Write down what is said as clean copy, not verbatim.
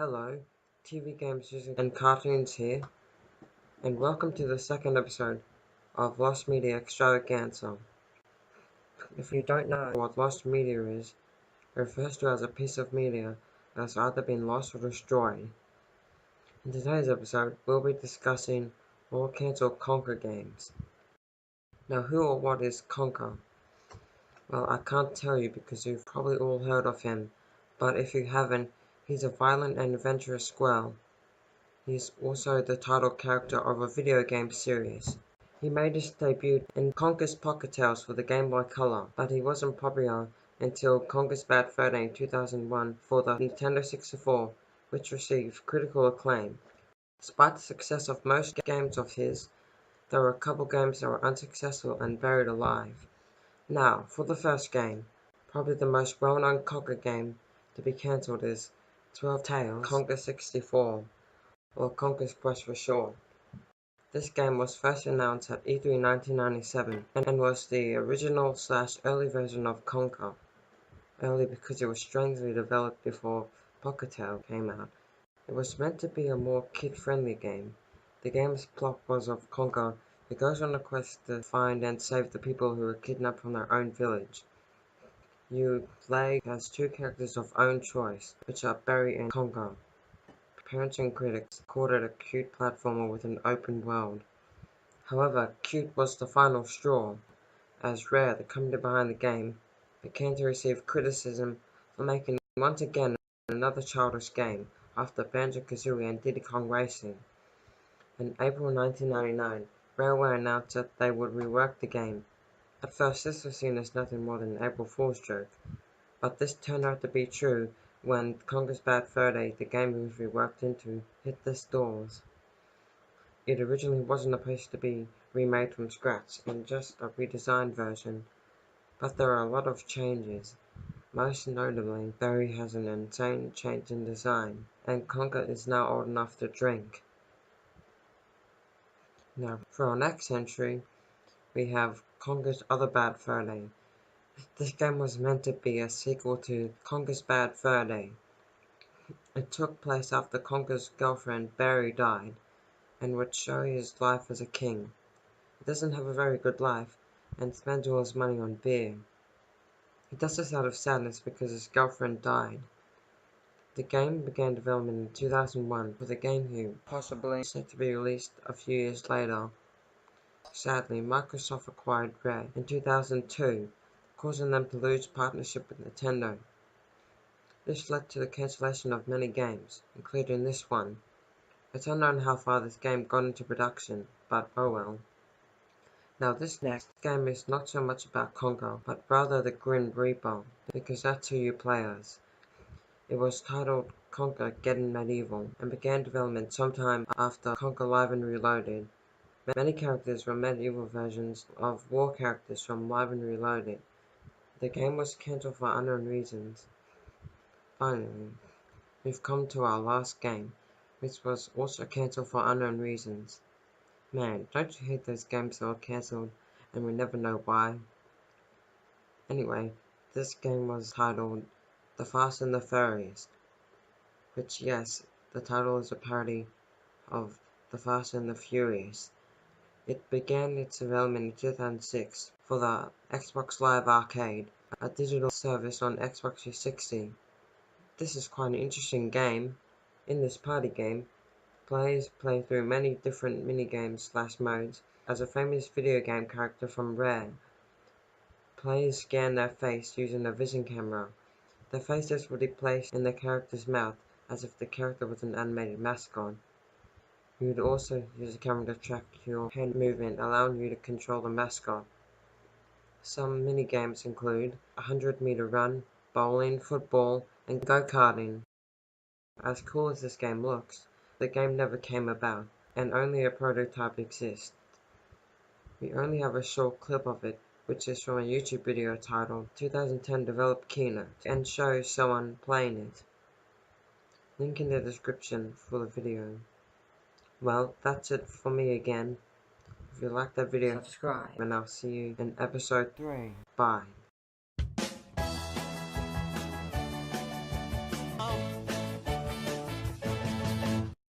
Hello, TV games, music, and cartoons here, and welcome to the second episode of Lost Media Extravaganza. If you don't know what lost media is, it refers to as a piece of media that has either been lost or destroyed. In today's episode, we'll be discussing all cancelled Conker games. Now, who or what is Conker? Well, I can't tell you because you've probably all heard of him, but if you haven't, he's a violent and adventurous squirrel. He is also the title character of a video game series. He made his debut in Conker's Pocket Tales for the Game Boy Color, but he wasn't popular until Conker's Bad Fur Day in 2001 for the Nintendo 64, which received critical acclaim. Despite the success of most games of his, there were a couple games that were unsuccessful and buried alive. Now, for the first game, probably the most well-known Conker game to be cancelled is 12 Tales Conker 64. Or Conker's Quest for short. This game was first announced at E3 1997 and was the original/early version of Conker. Early because it was strangely developed before Pocket Tales came out. It was meant to be a more kid-friendly game. The game's plot was of Conker who goes on a quest to find and save the people who were kidnapped from their own village. You play as two characters of own choice, which are Barry and Conker. Parents and critics called it a cute platformer with an open world. However, cute was the final straw, as Rare, the company behind the game, began to receive criticism for making once again another childish game after Banjo-Kazooie and Diddy Kong Racing. In April 1999, Rareware announced that they would rework the game. At first this was seen as nothing more than an April Fool's joke, but this turned out to be true when Conker's Bad Fur Day, the game it was reworked into, hit the stores. It originally wasn't supposed to be remade from scratch and just a redesigned version, but there are a lot of changes. Most notably, Barry has an insane change in design, and Conker is now old enough to drink. Now, for our next entry, we have Conker's Other Bad Fur Day. This game was meant to be a sequel to Conker's Bad Fur Day. It took place after Conker's girlfriend Barry died, and would show his life as a king. He doesn't have a very good life, and spends all his money on beer. He does this out of sadness because his girlfriend died. The game began development in 2001 for the GameCube, possibly set to be released a few years later. Sadly, Microsoft acquired Rare in 2002, causing them to lose partnership with Nintendo. This led to the cancellation of many games, including this one. It's unknown how far this game got into production, but oh well. Now this next game is not so much about Conker, but rather the Grim Reaper, because that's who you play as. It was titled Conker Getting Medieval, and began development sometime after Conker Live and Reloaded. Many characters were medieval versions of war characters from Live and Reloaded. The game was cancelled for unknown reasons. Finally, we've come to our last game, which was also cancelled for unknown reasons. Man, don't you hate those games that are cancelled and we never know why? Anyway, this game was titled The Fast and the Furious, which, yes, the title is a parody of The Fast and the Furious. It began its development in 2006 for the Xbox Live Arcade, a digital service on Xbox 360. This is quite an interesting game. In this party game, players play through many different minigames/modes as a famous video game character from Rare. Players scan their face using a vision camera. Their faces will be placed in the character's mouth as if the character was an animated mascot. You would also use the camera to track your hand movement, allowing you to control the mascot. Some minigames include a 100-meter run, bowling, football, and go-karting. As cool as this game looks, the game never came about, and only a prototype exists. We only have a short clip of it, which is from a YouTube video titled 2010 Developed Keynote, and shows someone playing it. Link in the description for the video. Well, that's it for me again. If you liked that video, subscribe, and I'll see you in episode 3. Bye.